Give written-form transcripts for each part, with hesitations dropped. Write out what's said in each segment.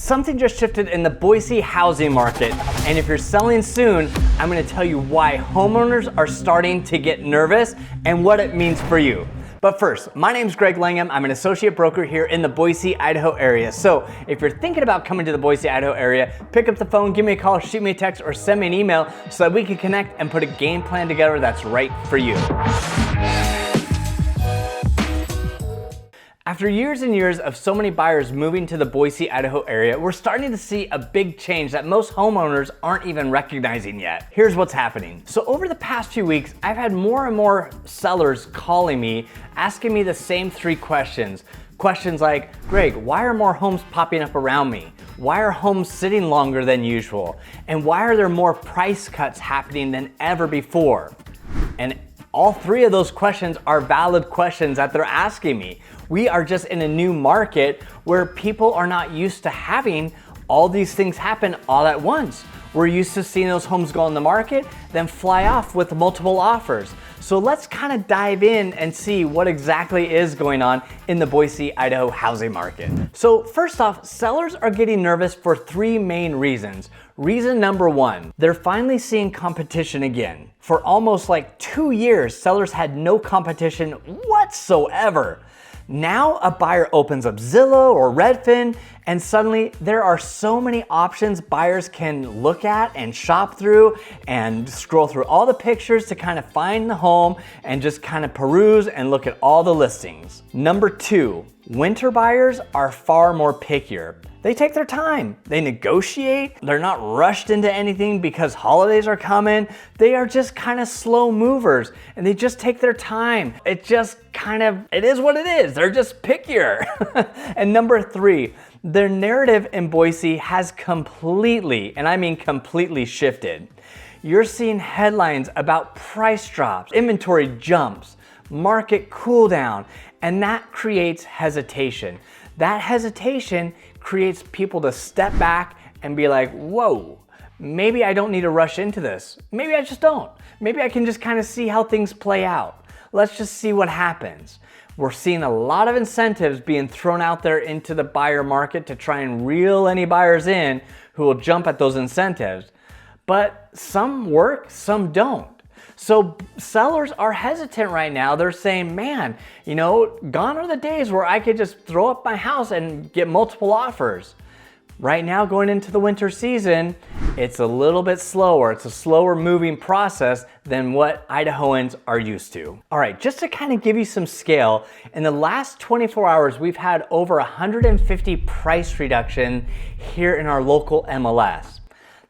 Something just shifted in the Boise housing market, and if you're selling soon, I'm gonna tell you why homeowners are starting to get nervous and what it means for you. But first, my name's Greg Langham. I'm an associate broker here in the Boise, Idaho area. So if you're thinking about coming to the Boise, Idaho area, pick up the phone, give me a call, shoot me a text, or send me an email so that we can connect and put a game plan together that's right for you. After years and years of so many buyers moving to the Boise, Idaho area, we're starting to see a big change that most homeowners aren't even recognizing yet. Here's what's happening. So over the past few weeks, I've had more and more sellers calling me, asking me the same three questions. Questions like, Greg, why are more homes popping up around me? Why are homes sitting longer than usual? And why are there more price cuts happening than ever before? And all three of those questions are valid questions that they're asking me. We are just in a new market where people are not used to having all these things happen all at once. We're used to seeing those homes go on the market, then fly off with multiple offers. So let's kind of dive in and see what exactly is going on in the Boise, Idaho housing market. So first off, sellers are getting nervous for three main reasons. Reason number one, they're finally seeing competition again. For almost like 2 years, sellers had no competition whatsoever. Now a buyer opens up Zillow or Redfin, and suddenly there are so many options buyers can look at and shop through and scroll through all the pictures to kind of find the home and just kind of peruse and look at all the listings. Number two, winter buyers are far more pickier. They take their time, they negotiate, they're not rushed into anything because holidays are coming. They are just kind of slow movers and they just take their time. It is what it is. They're just pickier. And number three, their narrative in Boise has completely, and I mean completely shifted. You're seeing headlines about price drops, inventory jumps, market cool down, and that creates hesitation. That hesitation creates people to step back and be like, whoa, maybe I don't need to rush into this. Maybe I just don't. Maybe I can just kind of see how things play out. Let's just see what happens. We're seeing a lot of incentives being thrown out there into the buyer market to try and reel any buyers in who will jump at those incentives. But some work, some don't. So sellers are hesitant right now. They're saying, man, gone are the days where I could just throw up my house and get multiple offers. Right now, going into the winter season, it's a little bit slower. It's a slower moving process than what Idahoans are used to. All right, just to kind of give you some scale, in the last 24 hours, we've had over 150 price reduction here in our local MLS.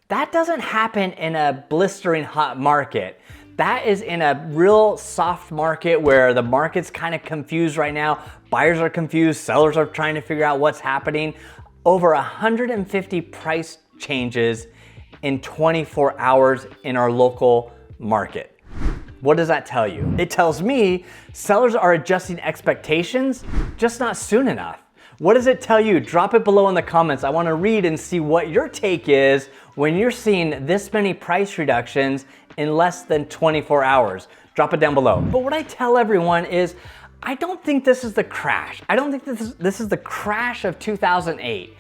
That doesn't happen in a blistering hot market. That is in a real soft market where the market's kind of confused right now. Buyers are confused, sellers are trying to figure out what's happening. Over 150 price changes in 24 hours in our local market. What does that tell you? It tells me sellers are adjusting expectations, just not soon enough. What does it tell you? Drop it below in the comments. I want to read and see what your take is when you're seeing this many price reductions in less than 24 hours. Drop it down below. But what I tell everyone is, I don't think this is the crash. I don't think this is the crash of 2008.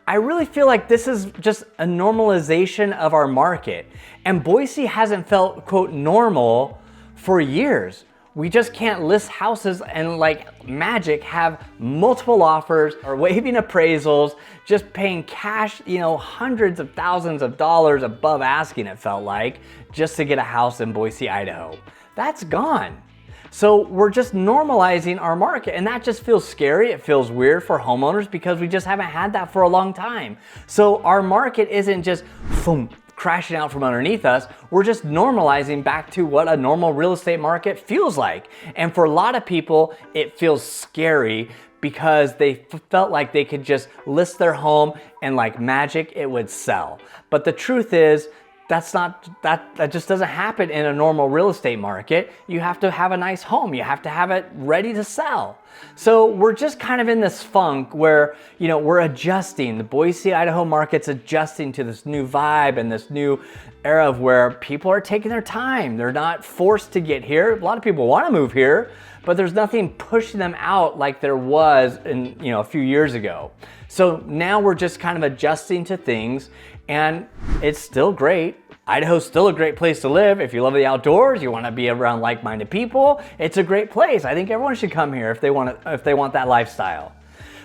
I really feel like this is just a normalization of our market. And Boise hasn't felt, quote, normal for years. We just can't list houses and like magic have multiple offers or waiving appraisals, just paying cash, hundreds of thousands of dollars above asking, it felt like, just to get a house in Boise, Idaho. That's gone. So we're just normalizing our market, and that just feels scary. It feels weird for homeowners because we just haven't had that for a long time. So our market isn't just boom, crashing out from underneath us. We're just normalizing back to what a normal real estate market feels like. And for a lot of people, it feels scary because they felt like they could just list their home and like magic, it would sell. But the truth is, that just doesn't happen in a normal real estate market. You have to have a nice home. You have to have it ready to sell. So we're just kind of in this funk where, we're adjusting. The Boise, Idaho market's adjusting to this new vibe and this new era of where people are taking their time. They're not forced to get here. A lot of people want to move here, but there's nothing pushing them out like there was in, a few years ago. So now we're just kind of adjusting to things, and it's still great. Idaho's still a great place to live. If you love the outdoors, you want to be around like-minded people, it's a great place. I think everyone should come here if they want that lifestyle.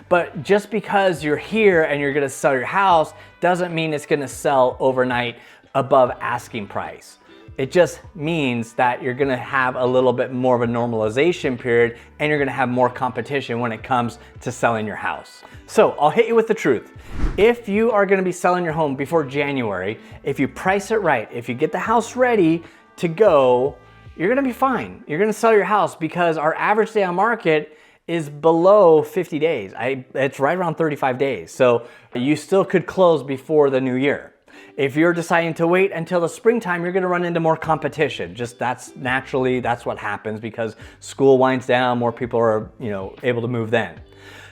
But just because you're here and you're going to sell your house doesn't mean it's going to sell overnight above asking price. It just means that you're going to have a little bit more of a normalization period, and you're going to have more competition when it comes to selling your house. So I'll hit you with the truth. If you are going to be selling your home before January, if you price it right, if you get the house ready to go, you're going to be fine. You're going to sell your house because our average day on market is below 50 days. It's right around 35 days. So you still could close before the new year. If you're deciding to wait until the springtime, you're going to run into more competition. That's what happens because school winds down, more people are, able to move then.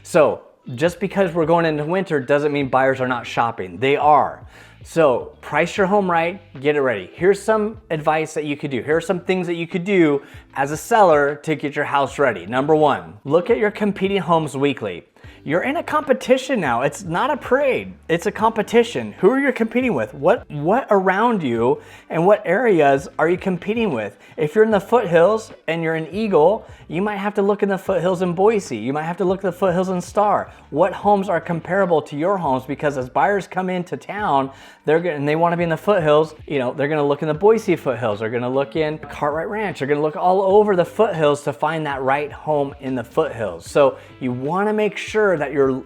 So just because we're going into winter doesn't mean buyers are not shopping. They are. So price your home right, get it ready. Here's some advice that you could do. Here are some things that you could do as a seller to get your house ready. Number one, look at your competing homes weekly. You're in a competition now. It's not a parade. It's a competition. Who are you competing with? What around you and what areas are you competing with? If you're in the foothills and you're in Eagle, you might have to look in the foothills in Boise. You might have to look at the foothills in Star. What homes are comparable to your homes? Because as buyers come into town, they want to be in the foothills. They're going to look in the Boise foothills. They're going to look in Cartwright Ranch. They're going to look all over the foothills to find that right home in the foothills. So you want to make sure that you're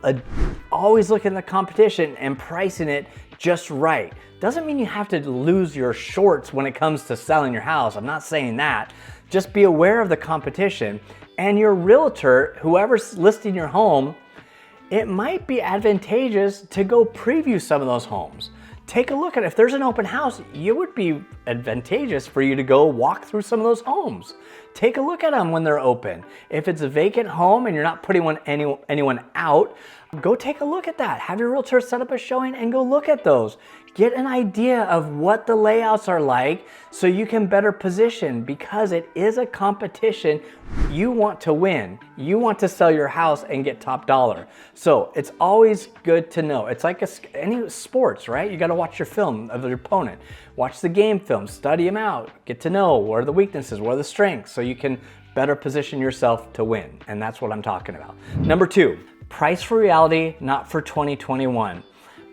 always looking at the competition and pricing it just right. Doesn't mean you have to lose your shorts when it comes to selling your house. I'm not saying that. Just be aware of the competition, and your realtor, whoever's listing your home, it might be advantageous to go preview some of those homes. Take a look at it. If there's an open house, it would be advantageous for you to go walk through some of those homes. Take a look at them when they're open. If it's a vacant home and you're not putting anyone out, go take a look at that. Have your realtor set up a showing and go look at those. Get an idea of what the layouts are like so you can better position, because it is a competition. You want to win. You want to sell your house and get top dollar. So it's always good to know. It's like any sports, right? You got to watch your film of your opponent. Watch the game film, study them out, get to know what are the weaknesses, what are the strengths, so you can better position yourself to win. And that's what I'm talking about. Number two, price for reality, not for 2021.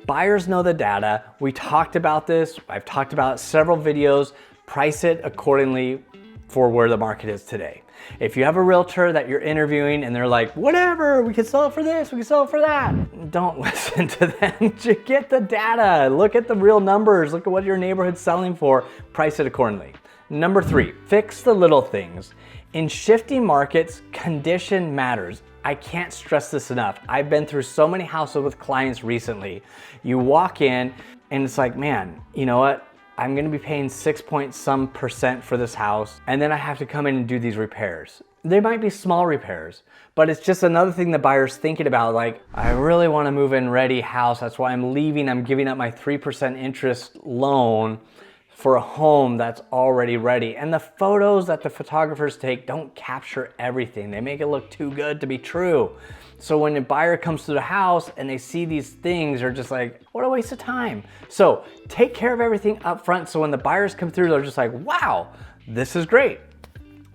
Buyers know the data. We talked about this. I've talked about several videos. Price it accordingly for where the market is today. If you have a realtor that you're interviewing and they're like, whatever, we can sell it for this, we can sell it for that, don't listen to them. Get the data. Look at the real numbers. Look at what your neighborhood's selling for. Price it accordingly. Number three, fix the little things. In shifting markets, condition matters. I can't stress this enough. I've been through so many houses with clients recently. You walk in and it's like, man, you know what? I'm gonna be paying 6% for this house, and then I have to come in and do these repairs. They might be small repairs, but it's just another thing the buyer's thinking about, like, I really wanna move in ready house, that's why I'm leaving, I'm giving up my 3% interest loan for a home that's already ready. And the photos that the photographers take don't capture everything. They make it look too good to be true. So when a buyer comes to the house and they see these things, they're just like, what a waste of time. So take care of everything up front, so when the buyers come through, they're just like, wow, this is great.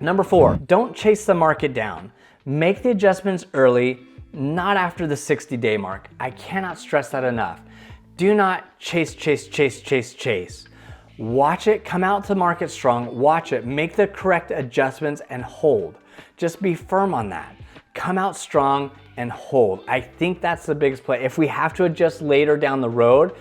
Number four, don't chase the market down. Make the adjustments early, not after the 60-day mark. I cannot stress that enough. Do not chase. Watch it come out to market strong, watch it, make the correct adjustments and hold. Just be firm on that. Come out strong and hold. I think that's the biggest play. If we have to adjust later down the road,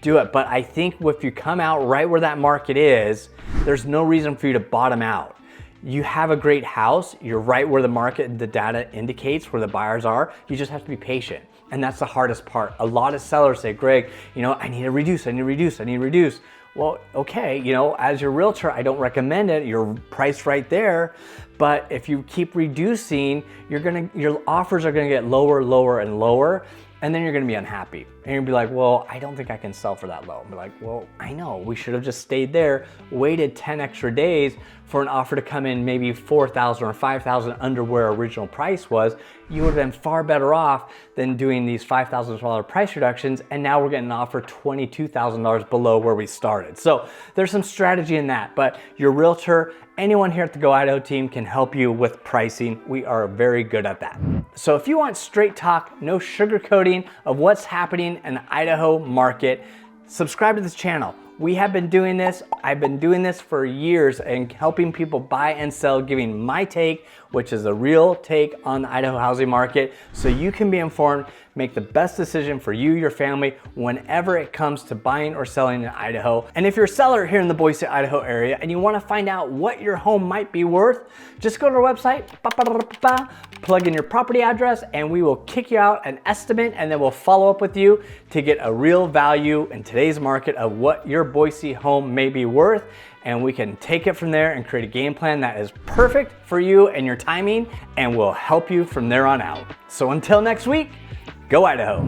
do it. But I think if you come out right where that market is, there's no reason for you to bottom out. You have a great house, you're right where the market, the data indicates where the buyers are. You just have to be patient. And that's the hardest part. A lot of sellers say, Greg, I need to reduce, I need to reduce, I need to reduce. Well, okay, as your realtor, I don't recommend it. You're priced right there. But if you keep reducing, your offers are gonna get lower, lower, and lower. And then you're gonna be unhappy. And you'll be like, well, I don't think I can sell for that low. Be like, well, I know, we should have just stayed there, waited 10 extra days for an offer to come in maybe 4,000 or 5,000 under where original price was. You would have been far better off than doing these $5,000 price reductions. And now we're getting an offer $22,000 below where we started. So there's some strategy in that, but your realtor, anyone here at the Go Idaho team can help you with pricing. We are very good at that. So if you want straight talk, no sugarcoating of what's happening in the Idaho market, subscribe to this channel. We have been doing this. I've been doing this for years and helping people buy and sell, giving my take, which is a real take on the Idaho housing market, so you can be informed, make the best decision for you, your family, whenever it comes to buying or selling in Idaho. And if you're a seller here in the Boise, Idaho area, and you want to find out what your home might be worth, just go to our website, plug in your property address, and we will kick you out an estimate, and then we'll follow up with you to get a real value in today's market of what your Boise home may be worth. And we can take it from there and create a game plan that is perfect for you and your timing, and will help you from there on out. So until next week, go Idaho.